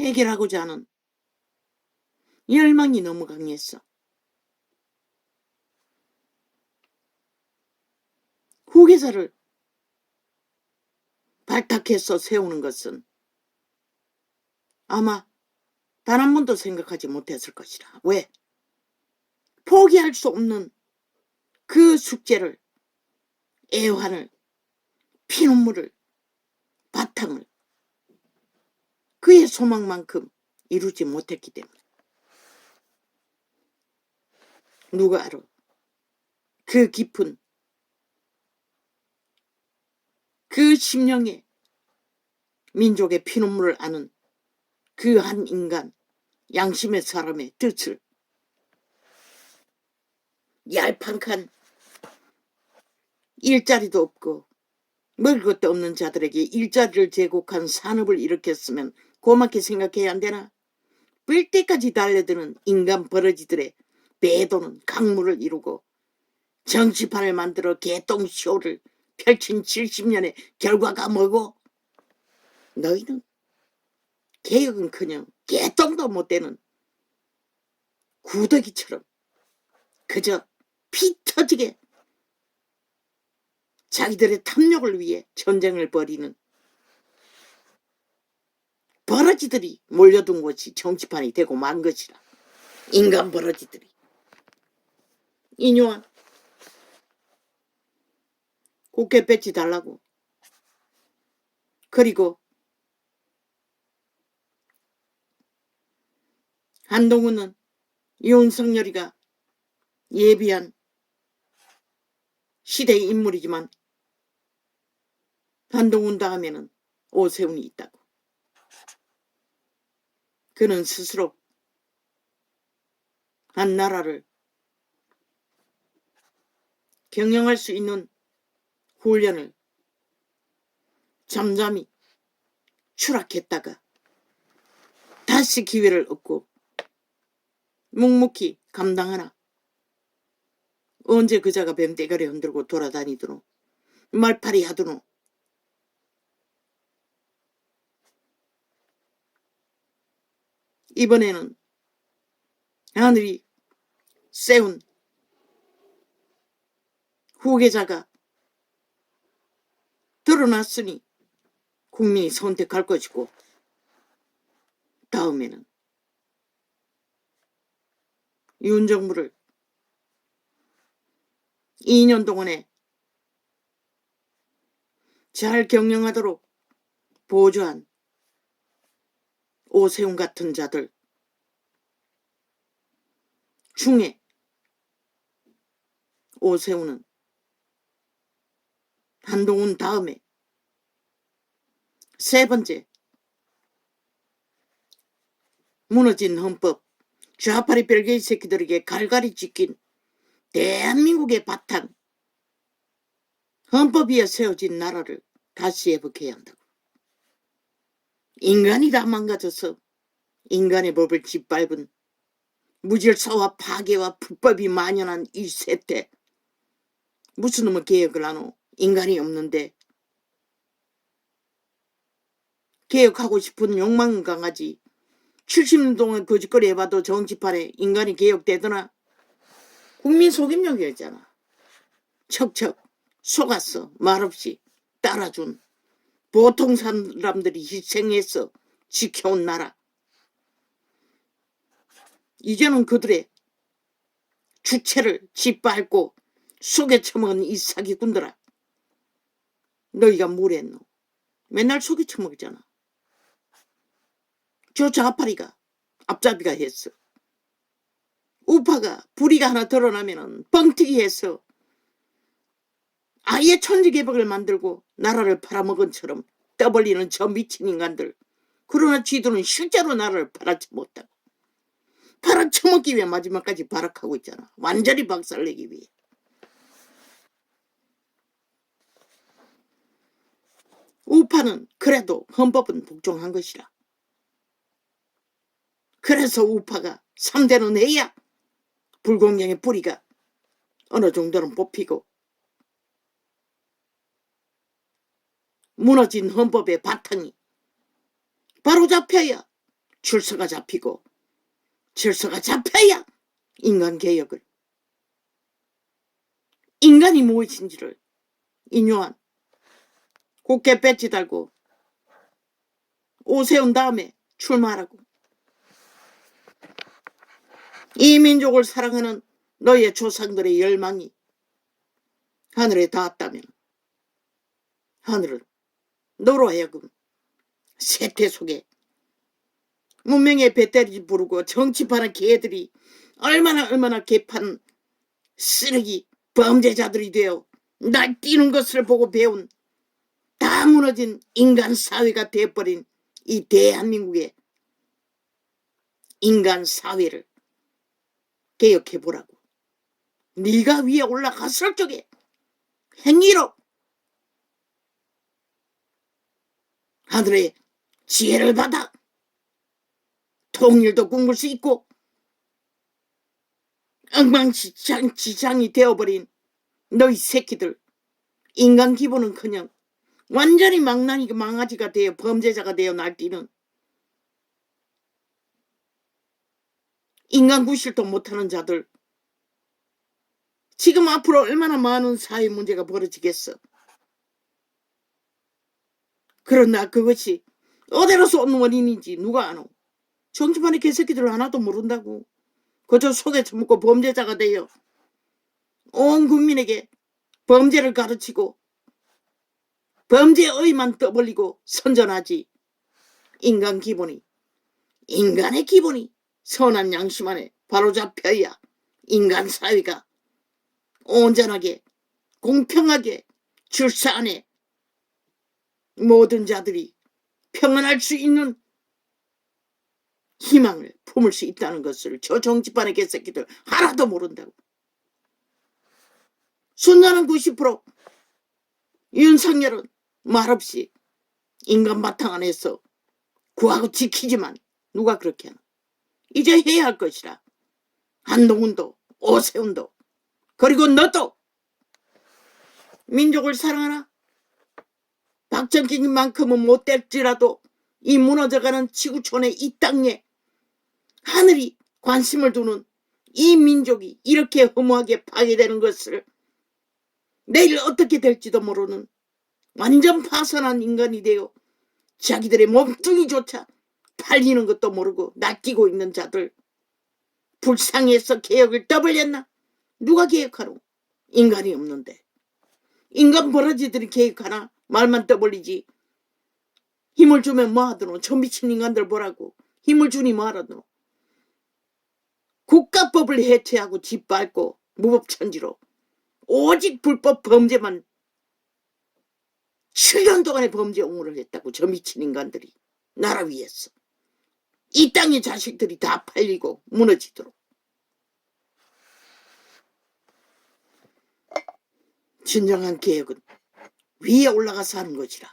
해결하고자 하는 열망이 너무 강했어. 후계자를 발탁해서 세우는 것은 아마 단 한 번도 생각하지 못했을 것이라. 왜? 포기할 수 없는 그 숙제를, 애환을, 피눈물을, 바탕을 그의 소망만큼 이루지 못했기 때문에. 누가 알아? 그 깊은 그 심령의 민족의 피눈물을 아는 그 한 인간, 양심의 사람의 뜻을 얄팍한 일자리도 없고 먹을 것도 없는 자들에게 일자리를 제공한 산업을 일으켰으면 고맙게 생각해야 안 되나? 뺄 때까지 달려드는 인간 버러지들의 배도는 강물을 이루고 정치판을 만들어 개똥쇼를 펼친 70년의 결과가 뭐고? 너희는 개혁은커녕 개똥도 못 되는 구더기처럼 그저 피 터지게 자기들의 탐욕을 위해 전쟁을 벌이는 버러지들이 몰려든 곳이 정치판이 되고 만 것이라. 인간 버러지들이. 인요한 국회 배치 달라고. 그리고 한동훈은 윤석열이가 예비한 시대의 인물이지만 한동훈 다음에는 오세훈이 있다고. 그는 스스로 한 나라를 경영할 수 있는 훈련을 잠잠히 추락했다가 다시 기회를 얻고 묵묵히 감당하나. 언제 그자가 뱀대가리 흔들고 돌아다니도록 말팔이 하도록. 이번에는 하늘이 세운 후계자가 드러났으니 국민이 선택할 것이고, 다음에는 윤 정부를 2년 동안에 잘 경영하도록 보조한 오세훈 같은 자들 중에 오세훈은 한동훈 다음에 세 번째, 무너진 헌법, 좌파리 별개의 새끼들에게 갈갈이 찢긴 대한민국의 바탕, 헌법 위에 세워진 나라를 다시 회복해야 한다고. 인간이 다 망가져서 인간의 법을 짓밟은 무질서와 파괴와 불법이 만연한 이 세태, 무슨 놈의 개혁을 하노? 인간이 없는데. 개혁하고 싶은 욕망은 강하지. 70년 동안 거짓거리 해봐도 정치판에 인간이 개혁되더나? 국민 속임력이었잖아. 척척 속았어. 말없이 따라준 보통 사람들이 희생해서 지켜온 나라. 이제는 그들의 주체를 짓밟고 속에 처먹은 이 사기꾼들아, 너희가 뭘 했노? 맨날 속에 처먹잖아. 저 좌파리가 앞잡이가 했어. 우파가 불의가 하나 드러나면은 뻥튀기 해서 아예 천지개벽을 만들고 나라를 팔아먹은처럼 떠벌리는 저 미친 인간들. 그러나 쥐들은 실제로 나라를 팔아쳐먹었다고. 팔아쳐먹기 위해 마지막까지 발악하고 있잖아. 완전히 박살내기 위해. 우파는 그래도 헌법은 복종한 것이라. 그래서 우파가 3대는 해야 불공정의 뿌리가 어느 정도는 뽑히고 무너진 헌법의 바탕이 바로 잡혀야 출서가 잡히고 질서가 잡혀야 인간개혁을, 인간이 무엇인지를 인요한 국회 배지 달고 오세운 다음에 출마하라고. 이 민족을 사랑하는 너의 조상들의 열망이 하늘에 닿았다면 하늘은 너로 하여금 세태 속에 문명의 배때리 부르고 정치파는 개들이 얼마나 개판 쓰레기 범죄자들이 되어 날뛰는 것을 보고 배운 다 무너진 인간 사회가 되어버린 이 대한민국의 인간 사회를 개혁해보라고. 네가 위에 올라갔을 적에 행위로 하늘의 지혜를 받아 통일도 꿈꿀 수 있고 엉망지창이 되어버린 너희 새끼들, 인간 기본은커녕 완전히 망나니가 되어 범죄자가 되어 날뛰는 인간 구실도 못하는 자들, 지금 앞으로 얼마나 많은 사회 문제가 벌어지겠어. 그러나 그것이 어디로서 온 원인인지 누가 아노? 정치판의 개새끼들 하나도 모른다고. 그저 속에 처먹고 범죄자가 되어 온 국민에게 범죄를 가르치고 범죄의만 떠벌리고 선전하지. 인간의 기본이 선한 양심 안에 바로잡혀야 인간 사회가 온전하게 공평하게 질서 안에 모든 자들이 평안할 수 있는 희망을 품을 수 있다는 것을 저 정치판의 개새끼들 하나도 모른다고. 순전한 90%, 윤석열은 말없이 인간 바탕 안에서 구하고 지키지만 누가 그렇게 하나. 이제 해야 할 것이라. 한동훈도 오세훈도 그리고 너도 민족을 사랑하나? 박정희님만큼은 못될지라도 이 무너져가는 지구촌의 이 땅에 하늘이 관심을 두는 이 민족이 이렇게 허무하게 파괴되는 것을 내일 어떻게 될지도 모르는 완전 파선한 인간이 되어 자기들의 몸뚱이조차 팔리는 것도 모르고 낚이고 있는 자들, 불쌍해서 개혁을 떠벌렸나? 누가 개혁하노? 인간이 없는데. 인간 버러지들이 개혁하나? 말만 떠벌리지. 힘을 주면 뭐 하더노? 저 미친 인간들 보라고. 힘을 주니 뭐 하더노? 국가법을 해체하고 짓밟고 무법천지로 오직 불법 범죄만 7년 동안의 범죄 옹호를 했다고. 저 미친 인간들이 나라 위에서 이 땅의 자식들이 다 팔리고 무너지도록. 진정한 개혁은 위에 올라가서 하는 것이라.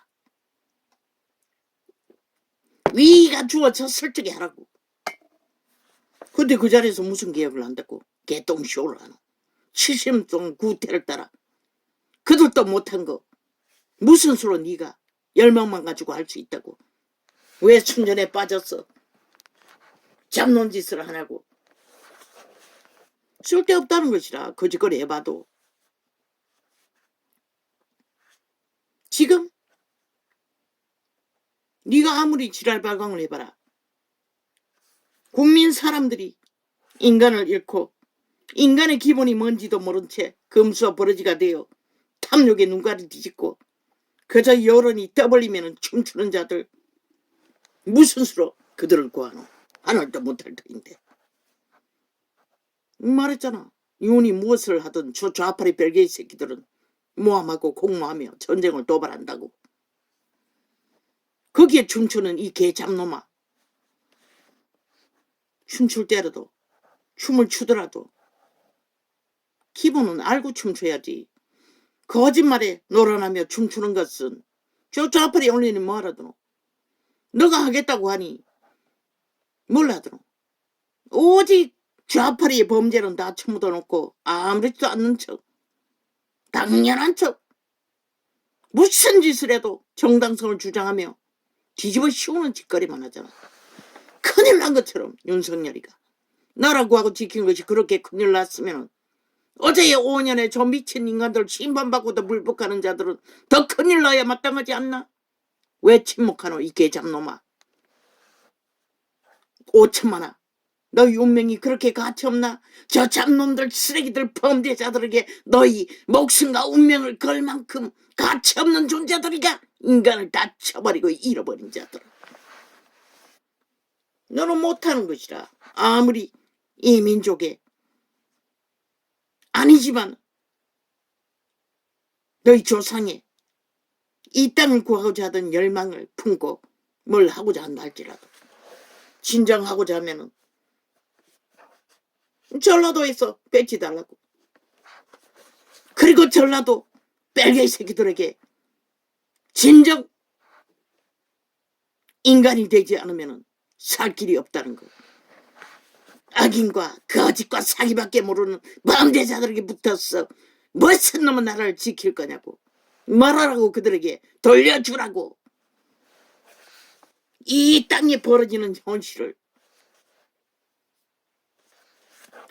위가 주어졌을 적에 하라고. 근데 그 자리에서 무슨 개혁을 한다고? 개똥쇼를 하노. 70년 동안 구태를 따라 그들도 못한 거 무슨 수로 네가 열망만 가지고 할 수 있다고. 왜 충전에 빠졌어? 잡놈 짓을 하냐고. 쓸데없다는 것이라. 거짓거리 해봐도. 지금 네가 아무리 지랄발광을 해봐라. 국민 사람들이 인간을 잃고 인간의 기본이 뭔지도 모른 채 금수와 버러지가 되어 탐욕의 눈가를 뒤집고 그저 여론이 떠벌리면 춤추는 자들, 무슨 수로 그들을 구하노? 하늘도 못할 터인데. 말했잖아. 윤이 무엇을 하든 저 좌파리 별개의 새끼들은 모함하고 공모하며 전쟁을 도발한다고. 거기에 춤추는 이 개잡놈아. 춤출 때라도 춤을 추더라도 기본은 알고 춤춰야지. 거짓말에 놀아나며 춤추는 것은 저 좌파리 올리니 뭐하라더노? 너가 하겠다고 하니 뭘 하더노? 오직 좌파리의 범죄는 다 처묻어 놓고 아무렇지도 않는 척, 당연한 척, 무슨 짓을 해도 정당성을 주장하며 뒤집어 씌우는 짓거리만 하잖아. 큰일 난 것처럼 윤석열이가 나라 구하고 지킨 것이 그렇게 큰일 났으면 어제의 5년에 저 미친 인간들 심판받고도 불복하는 자들은 더 큰일 나야 마땅하지 않나? 왜 침묵하노 이 개잡놈아. 5천만아 너희 운명이 그렇게 가치없나? 저 잡놈들 쓰레기들 범죄자들에게 너희 목숨과 운명을 걸 만큼 가치없는 존재들이가 인간을 다 쳐버리고 잃어버린 자들. 너는 못하는 것이라. 아무리 이 민족에 아니지만 너희 조상에 이 땅을 구하고자 하던 열망을 품고 뭘 하고자 한다 할지라도 진정하고자 하면은 전라도에서 뺏지달라고. 그리고 전라도 뺄개이 새끼들에게 진정 인간이 되지 않으면 살 길이 없다는 거. 악인과 거짓과 사기밖에 모르는 범죄자들에게 붙어서 무슨 놈의 나라를 지킬 거냐고 말하라고. 그들에게 돌려주라고. 이 땅에 벌어지는 현실을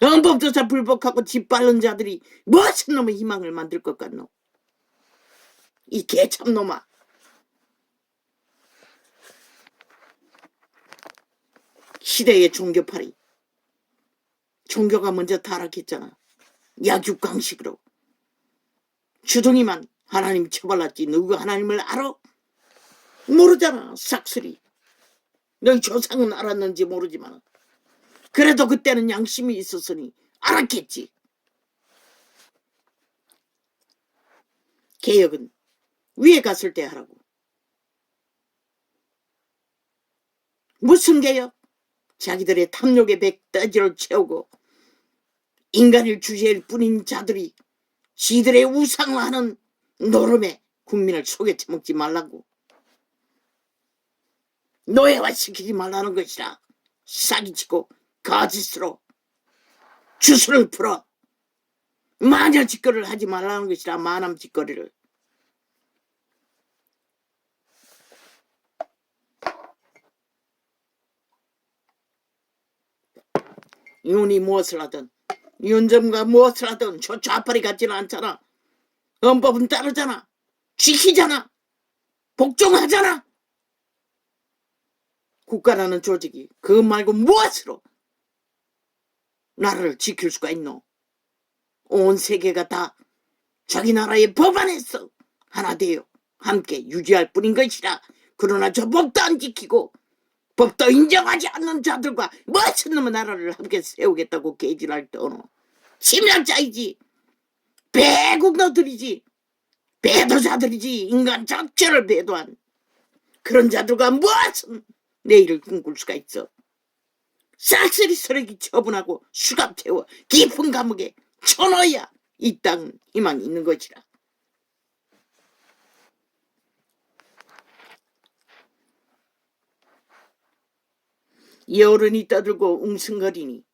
헌법조차 불복하고 짓밟는 자들이 무슨 놈의 희망을 만들 것 같노? 이 개참놈아. 시대의 종교팔이. 종교가 먼저 타락했잖아. 약육강식으로. 주둥이만 하나님 처발랐지 누가 하나님을 알아? 모르잖아. 싹쓸이. 너희 조상은 알았는지 모르지만 그래도 그때는 양심이 있었으니 알았겠지. 개혁은 위에 갔을 때 하라고. 무슨 개혁? 자기들의 탐욕의 백돼지를 채우고 인간을 주제일 뿐인 자들이 지들의 우상화하는 노름에 국민을 속여 처먹지 말라고. 노예화시키지 말라는 것이라. 사기치고 거짓으로 주술을 풀어 마녀짓거리를 하지 말라는 것이라. 마남짓거리를. 윤이 무엇을 하든 윤점과 무엇을 하든 저 좌파리 같지는 않잖아. 헌법은 따르잖아. 지키잖아. 복종하잖아. 국가라는 조직이 그것 말고 무엇으로 나라를 지킬 수가 있노? 온 세계가 다 자기 나라의 법안에서 하나 되어 함께 유지할 뿐인 것이라. 그러나 저 법도 안 지키고 법도 인정하지 않는 자들과 무슨 놈의 나라를 함께 세우겠다고 개질할 떠노. 침략자이지. 배국 너들이지. 배도자들이지. 인간 자체를 배도한 그런 자들과 무슨 내일을 꿈꿀 수가 있어. 싹쓸이 쓰레기 처분하고 수갑 채워 깊은 감옥에 쳐넣어야 이 땅 희망이 있는 것이라. 여론이 떠들고 웅성거리니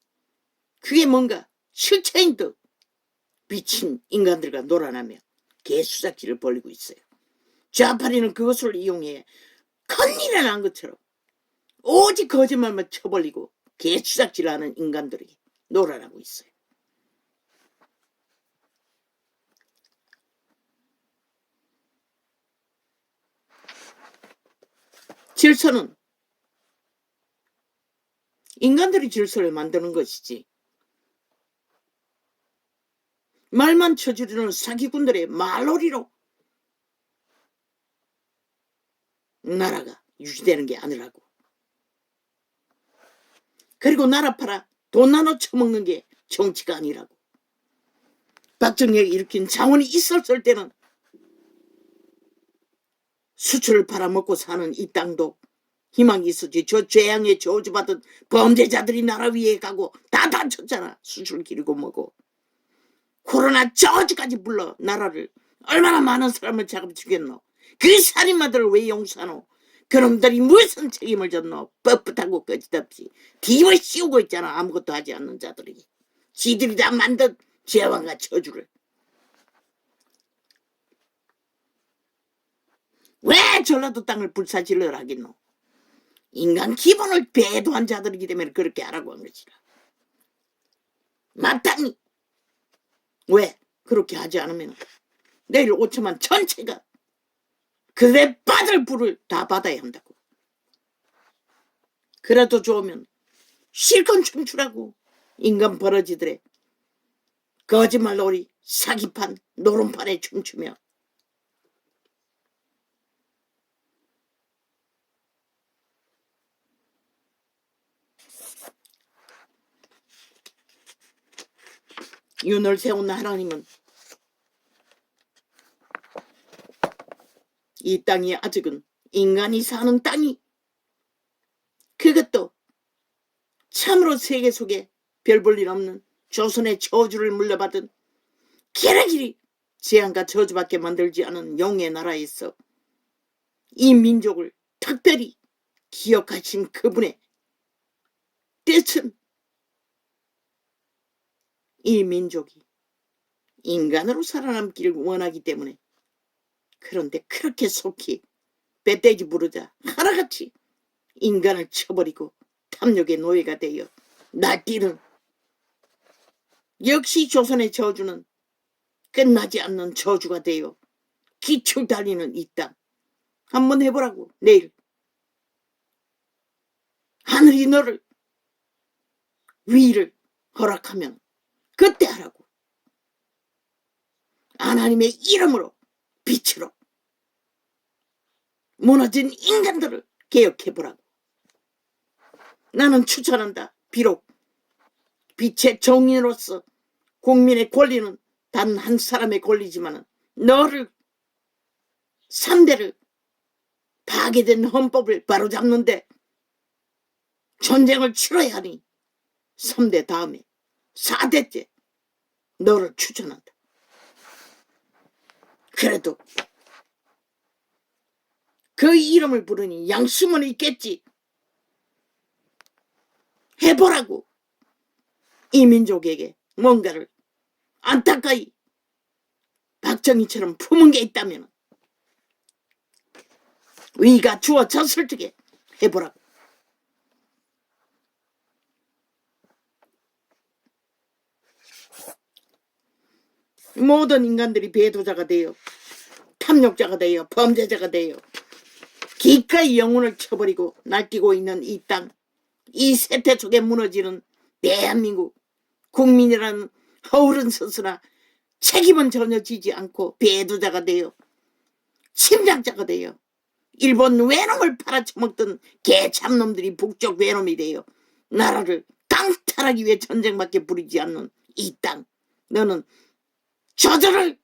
그게 뭔가 실체인 듯 미친 인간들과 놀아나며 개수작질을 벌이고 있어요. 좌파리는 그것을 이용해 큰일을 난 것처럼 오직 거짓말만 쳐벌리고 개수작질하는 인간들에게 놀아나고 있어요. 질서는 인간들이 질서를 만드는 것이지 말만 쳐주려는 사기꾼들의 말놀이로 나라가 유지되는 게 아니라고. 그리고 나라 팔아 돈 나눠 처먹는 게 정치가 아니라고. 박정희가 일으킨 자원이 있었을 때는 수출을 팔아먹고 사는 이 땅도 희망이 있었지. 저 죄양에 저주받은 범죄자들이 나라 위에 가고 다 다쳤잖아. 수출 기르고 뭐고. 코로나 저주까지 불러 나라를 얼마나 많은 사람을 잡아주겠노. 그 살인마들을 왜 용서하노. 그놈들이 무슨 책임을 졌노. 뻣뻣하고 거짓없이 뒤집어 씌우고 있잖아. 아무것도 하지 않는 자들이. 지들이 다 만든 죄왕과 저주를. 왜 전라도 땅을 불사질러 하겠노. 인간 기본을 배도한 자들이기 때문에 그렇게 하라고 한 것이라. 마땅히. 왜? 그렇게 하지 않으면 내일 5천만 전체가 그대 받을 불을 다 받아야 한다고. 그래도 좋으면 실컷 춤추라고. 인간 버러지들의 거짓말놀이 사기판 노름판에 춤추며. 윤을 세운 하나님은 이 땅이 아직은 인간이 사는 땅이, 그것도 참으로 세계 속에 별 볼 일 없는 조선의 저주를 물려받은 길이길이 재앙과 저주밖에 만들지 않은 용의 나라에서 이 민족을 특별히 기억하신 그분의 뜻은 이 민족이 인간으로 살아남기를 원하기 때문에. 그런데 그렇게 속히 배떼지 부르자 하나같이 인간을 쳐버리고 탐욕의 노예가 되어 날뛰는, 역시 조선의 저주는 끝나지 않는 저주가 되어 기출 달리는 이 땅. 한번 해보라고. 내일 하늘이 너를 위를 허락하면 그때 하라고. 하나님의 이름으로 빛으로 무너진 인간들을 개혁해보라고. 나는 추천한다. 비록 빛의 정인으로서 국민의 권리는 단 한 사람의 권리지만 너를 3대를 파괴된 헌법을 바로잡는데 전쟁을 치러야 하니 3대 다음에 4대째 너를 추천한다. 그래도 그 이름을 부르니 양심은 있겠지. 해보라고. 이 민족에게 뭔가를 안타까이 박정희처럼 품은 게 있다면 위가 주어졌을 적에 해보라고. 모든 인간들이 배도자가 되어 탐욕자가 되어 범죄자가 되어 기꺼이 영혼을 쳐버리고 날뛰고 있는 이 땅, 이 세태 속에 무너지는 대한민국 국민이라는 허울은 서서나 책임은 전혀 지지 않고 배도자가 되어 침략자가 되어 일본 외놈을 팔아쳐먹던 개참놈들이 북쪽 외놈이 되어 나라를 강탈하기 위해 전쟁밖에 부리지 않는 이 땅, 너는 저들을,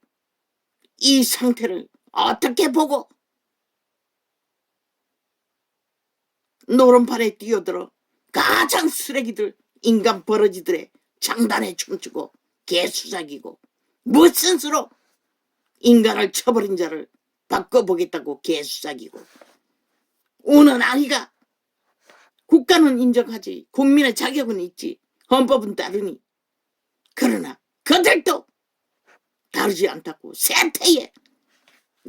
이 상태를 어떻게 보고 노름판에 뛰어들어 가장 쓰레기들 인간 버러지들의 장단에 춤추고 개수작이고 무슨 수로 인간을 쳐버린 자를 바꿔보겠다고 개수작이고. 우는 아이가 국가는 인정하지, 국민의 자격은 있지, 헌법은 따르니. 그러나 그들도 다르지 않다고. 세태에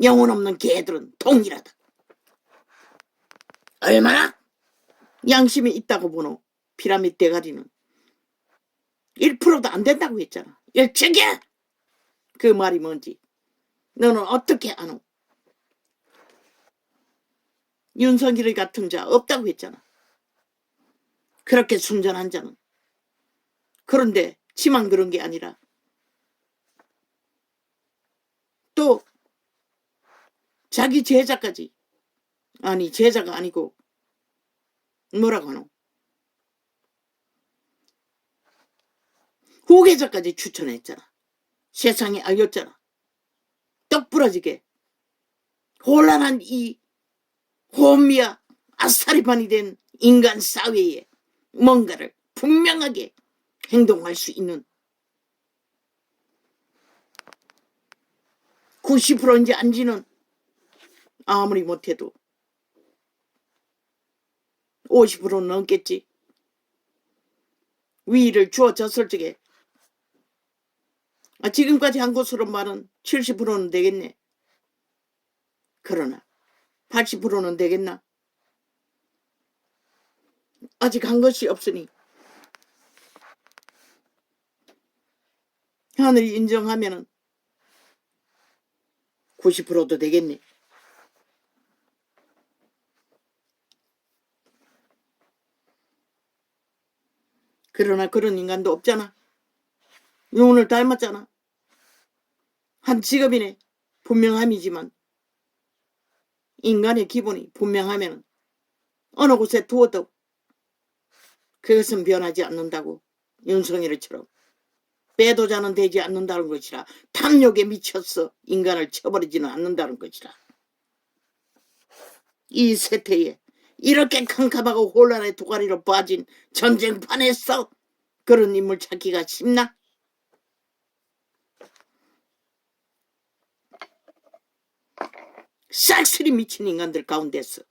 영혼 없는 개들은 동일하다. 얼마나 양심이 있다고 보노. 피라미드 대가리는 1%도 안 된다고 했잖아. 일찍이야. 그 말이 뭔지 너는 어떻게 아노? 윤석열 같은 자 없다고 했잖아. 그렇게 순전한 자는. 그런데 지만 그런 게 아니라 또 자기 제자까지, 아니 제자가 아니고 뭐라고 하노? 후계자까지 추천했잖아. 세상에 알렸잖아. 떡 부러지게 혼란한 이 혼미와 아싸리판이 된 인간 사회에 뭔가를 분명하게 행동할 수 있는 90%인지 안지는 아무리 못해도 50%는 넘겠지. 위를 주어졌을 적에 지금까지 한 것으로 말은 70%는 되겠네. 그러나 80%는 되겠나? 아직 한 것이 없으니 하늘이 인정하면은 90%도 되겠네. 그러나 그런 인간도 없잖아. 영혼을 닮았잖아. 한 직업이네. 분명함이지만 인간의 기본이 분명하면 어느 곳에 두어도 그것은 변하지 않는다고. 윤석열처럼 배도자는 되지 않는다는 것이라. 탐욕에 미쳤어 인간을 쳐버리지는 않는다는 것이라. 이 세태에 이렇게 캄캄하고 혼란의 도가니로 빠진 전쟁판에서 그런 인물 찾기가 쉽나? 싹쓸이 미친 인간들 가운데서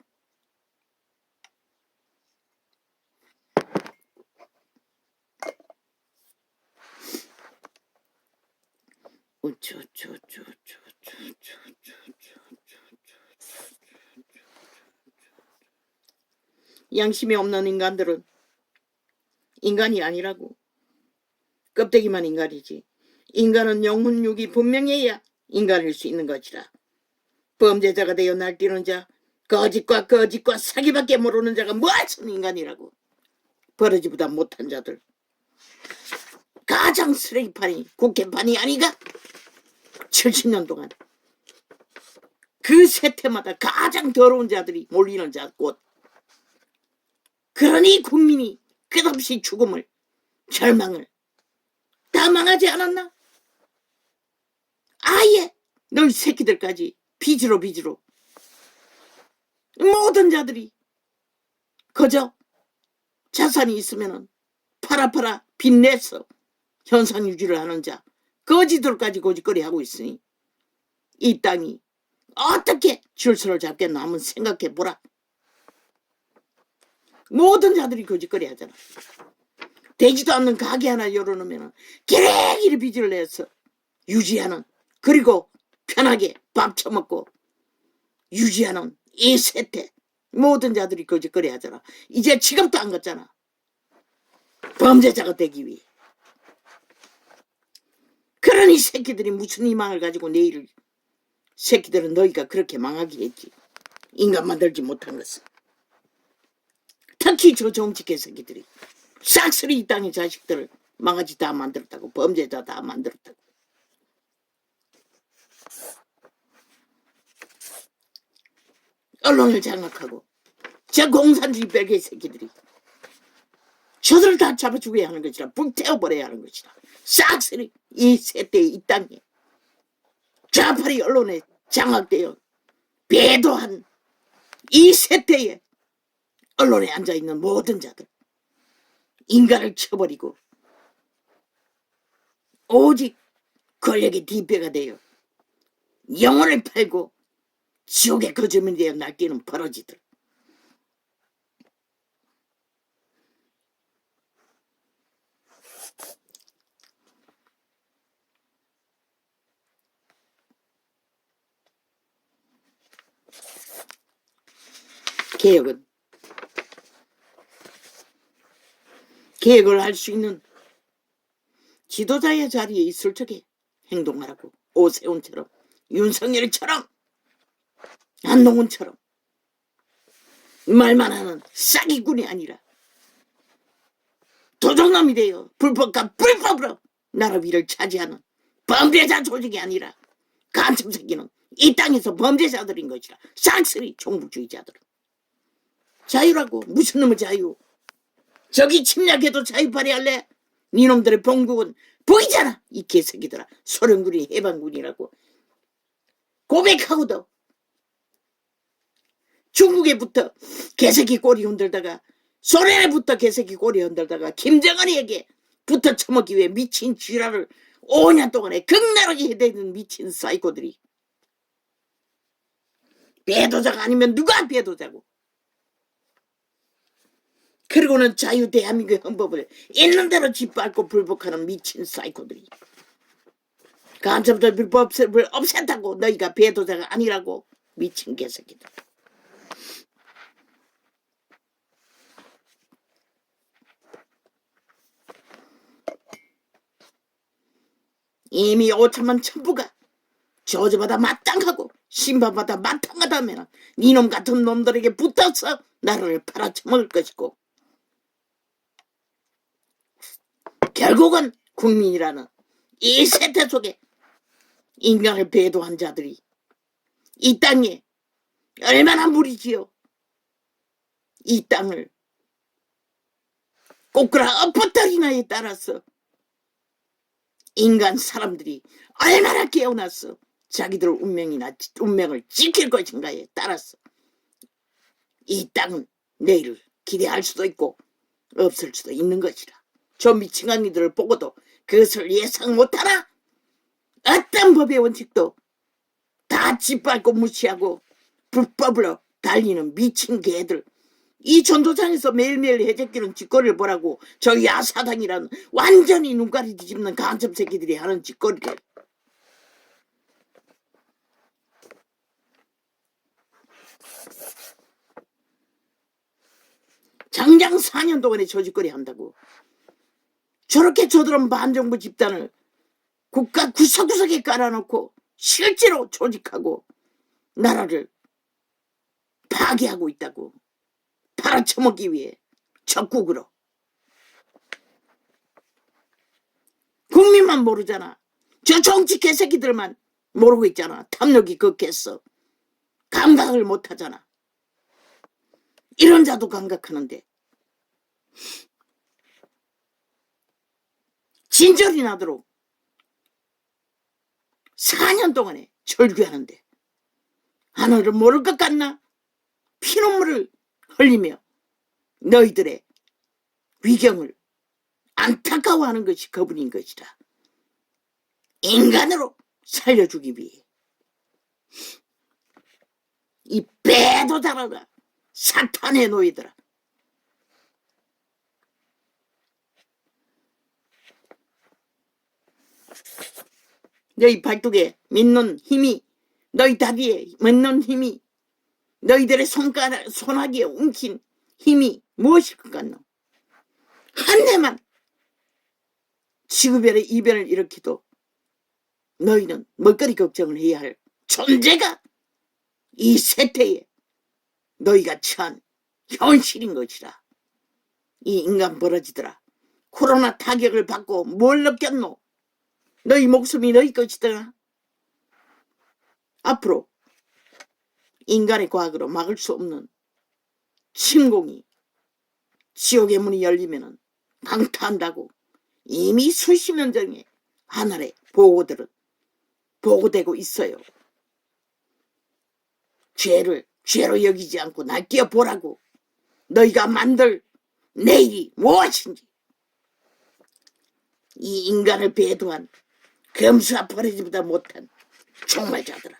양심이 없는 인간들은 인간이 아니라고. 껍데기만 인간이지. 인간은 영혼육이 분명해야 인간일 수 있는 것이라. 범죄자가 되어 날뛰는 자, 거짓과 사기밖에 모르는 자가 무엇은 인간이라고. 버러지보다 못한 자들. 가장 쓰레기판이 국회판이 아니가? 70년 동안 그 세태마다 가장 더러운 자들이 몰리는 자 곳. 그러니 국민이 끝없이 죽음을, 절망을 다 망하지 않았나? 아예 너희 새끼들까지 빚으로 모든 자들이 그저 자산이 있으면은 팔아 빚내서 현상 유지를 하는 자, 거지들까지 고짓거리 하고 있으니 이 땅이 어떻게 질서를 잡겠나 한번 생각해 보라. 모든 자들이 거짓거리 하잖아. 되지도 않는 가게 하나 열어놓으면 기레기리 빚을 내서 유지하는, 그리고 편하게 밥 처먹고 유지하는 이 세태. 모든 자들이 거짓거리 하잖아. 이제 지갑도 안 걷잖아. 범죄자가 되기 위해. 그러니 새끼들이 무슨 희망을 가지고 내일을. 새끼들은 너희가 그렇게 망하게 했지. 인간 만들지 못한 것은. 특히 저 정치계 새끼들이 싹쓸이 이 땅의 자식들을 망하지 다 만들었다고. 범죄자 다 만들었다고. 언론을 장악하고 저 공산주의 별개 새끼들이 저들을 다 잡아 죽여야 하는 것이라. 불태워버려야 하는 것이라. 싹쓸이 이 세대의 이 땅에 좌파리 언론에 장악되어 배도한 이 세대에 언론에 앉아있는 모든 자들, 인간을 쳐버리고 오직 권력의 뒷배가 되어 영혼을 팔고 지옥의 거점이 되어 날뛰는 버러지들. 개혁을 할 수 있는 지도자의 자리에 있을 적에 행동하라고. 오세훈처럼, 윤석열처럼, 한동훈처럼 말만 하는 싸기꾼이 아니라 도둑놈이 되어 불법과 불법으로 나라 위를 차지하는 범죄자 조직이 아니라 간첩 새끼는 이 땅에서 범죄자들인 것이라. 싹쓸이 종북주의자들은. 자유라고. 무슨 놈의 자유. 저기 침략해도 자유 발휘할래? 니놈들의 본국은 보이잖아. 이 개새끼들아. 소련군이 해방군이라고 고백하고도 중국에부터 개새끼 꼬리 흔들다가, 소련에부터 개새끼 꼬리 흔들다가 김정은이에게 붙어 처먹기 위해 미친 쥐라를 5년 동안에 극렬하게 해대는 미친 사이코들이. 배도자가 아니면 누가 배도자고. 그리고는 자유 대한민국의 헌법을 있는 대로 짓밟고 불복하는 미친 사이코들이. 간첩들 불법을 없앤다고 너희가 배도자가 아니라고. 미친 개새끼들. 이미 5천만 천부가 저주받아 마땅하고 심판받아 마땅하다면 이놈 같은 놈들에게 붙어서 나라를 팔아쳐먹을 것이고, 결국은 국민이라는 이 세태 속에 인간을 배도한 자들이 이 땅에 얼마나 무리지요. 이 땅을 꼬꾸라 엎어뜨리나에 따라서 인간 사람들이 얼마나 깨어났어 자기들 운명을 지킬 것인가에 따라서 이 땅은 내일을 기대할 수도 있고 없을 수도 있는 것이라. 저 미친강이들을 보고도 그것을 예상 못하나? 어떤 법의 원칙도 다 짓밟고 무시하고 불법으로 달리는 미친 개들, 이 전도장에서 매일매일 해제끼는 짓거리를 보라고. 저 야사당이란 완전히 눈가리 뒤집는 간첩 새끼들이 하는 짓거리를. 장장 4년 동안에 저 짓거리 한다고. 저렇게 저들은 반정부 집단을 국가 구석구석에 깔아놓고 실제로 조직하고 나라를 파괴하고 있다고. 팔아쳐먹기 위해 적국으로. 국민만 모르잖아. 저 정치 개새끼들만 모르고 있잖아. 탐욕이 극했어. 감각을 못하잖아. 이런 자도 감각하는데 진절이 나도록 4년 동안에 절규하는데 하늘을 모를 것 같나? 피눈물을 흘리며 너희들의 위경을 안타까워하는 것이 그분인 것이다. 인간으로 살려주기 위해. 이 배도자라다. 사탄의 노예들아. 너희 발뚝에 믿는 힘이, 너희 다리에 믿는 힘이, 너희들의 손아귀에 웅킨 힘이 무엇일 것 같노? 한 대만 지구별의 이변을 일으키도 너희는 먹거리 걱정을 해야 할 존재가 이 세태에 너희가 처한 현실인 것이라. 이 인간 버러지들아, 코로나 타격을 받고 뭘 느꼈노? 너희 목숨이 너희 것이더라. 앞으로 인간의 과학으로 막을 수 없는 침공이, 지옥의 문이 열리면 방탄한다고 이미 수십 년 전에 하늘의 보고들은 보고되고 있어요. 죄를 죄로 여기지 않고 날뛰어보라고. 너희가 만들 내일이 무엇인지. 이 인간을 배도한 검수와 버리지보다 못한 종말자들아.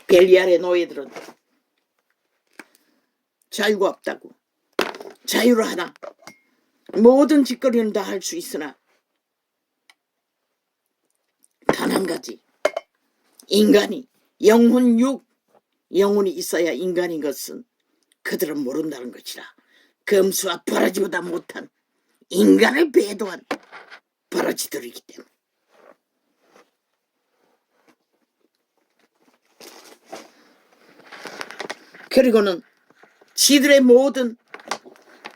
벨리알의 노예들은 자유가 없다고. 자유를 하나 모든 짓거리는 다 할 수 있으나 단 한 가지, 인간이 영혼이 있어야 인간인 것은 그들은 모른다는 것이라. 검수와 버러지보다 못한 인간을 배도한 버러지들이기 때문에. 그리고는 지들의 모든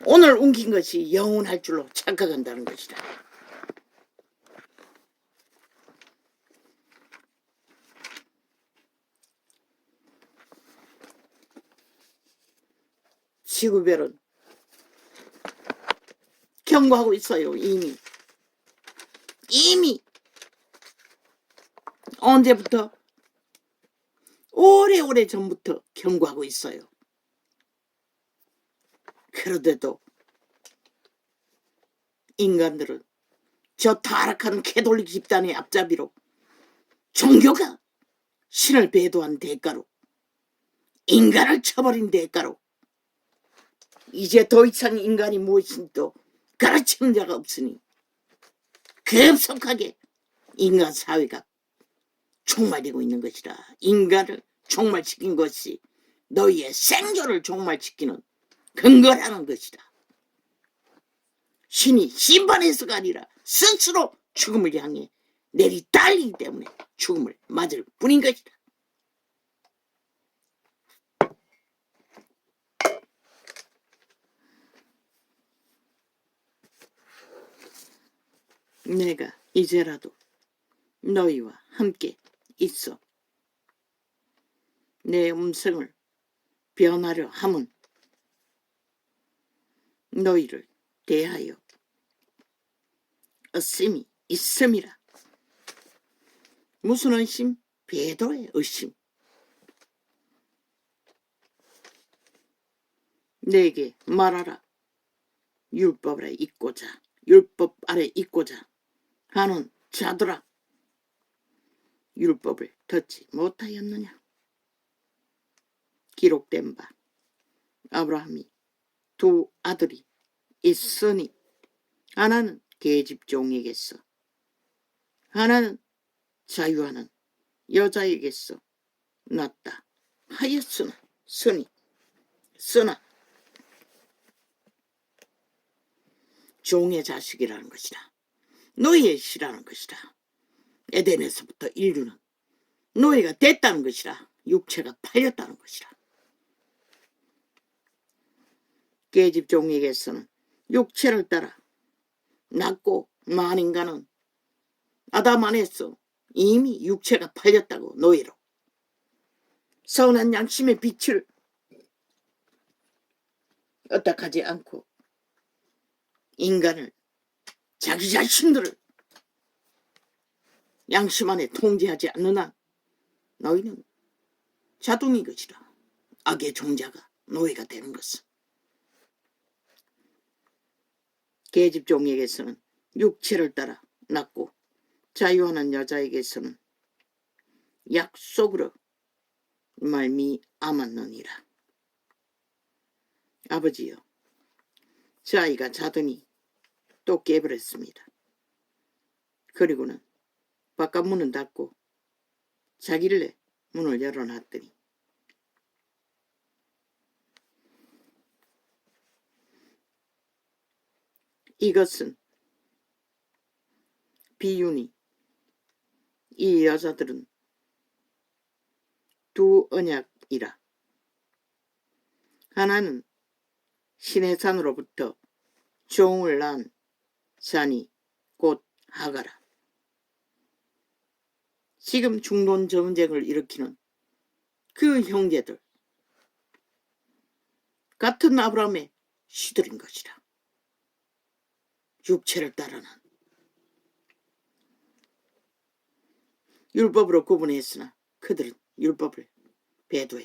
오늘 옮긴 것이 영원할 줄로 착각한다는 것이다. 지구별은 경고하고 있어요. 이미 언제부터? 오래오래 전부터 경고하고 있어요. 그런데도 인간들은 저 타락한 캐톨릭 집단의 앞잡이로, 종교가 신을 배도한 대가로, 인간을 쳐버린 대가로 이제 더 이상 인간이 무엇인지도 가르치는 자가 없으니 급속하게 인간 사회가 종말되고 있는 것이라. 인간을 종말시킨 것이 너희의 생존을 종말시키는 근거라는 것이다. 신이 심판해서가 아니라 스스로 죽음을 향해 내리 달리기 때문에 죽음을 맞을 뿐인 것이다. 내가 이제라도 너희와 함께 있어 내 음성을 변하려 함은 너희를 대하여 의심이 있음이라. 무슨 의심? 배도의 의심. 내게 말하라. 율법 아래 있고자 하는 자들아, 율법을 듣지 못하였느냐? 기록된 바 아브라함이 두 아들이 있으니 하나는 계집종에게서 하나는 자유하는 여자에게서 낳았다 하였으나 종의 자식이라는 것이다. 노예의 시라는 것이다. 에덴에서부터 인류는 노예가 됐다는 것이라. 육체가 팔렸다는 것이라. 계집종에게서는 육체를 따라 낳고 만 인간은 아담 안에서 이미 육체가 팔렸다고. 노예로 선한 양심의 빛을 어떡하지 않고 인간을, 자기 자신들을 양심 안에 통제하지 않는 한 너희는 자동인 것이라. 악의 종자가 노예가 되는 것은. 계집종에게서는 육체를 따라 낳고 자유하는 여자에게서는 약속으로 말미암았느니라. 아버지여, 저 아이가 자더니 또 깨버렸습니다. 그리고는 바깥 문은 닫고 자길래 문을 열어놨더니 이것은 비유니 이 여자들은 두 언약이라. 하나는 신의 산으로부터 종을 낳은 산이 곧 하가라. 지금 중동 전쟁을 일으키는 그 형제들 같은 아브라함의 시들인 것이라. 육체를 따르는 율법으로 구분했으나 그들은 율법을 배도했다.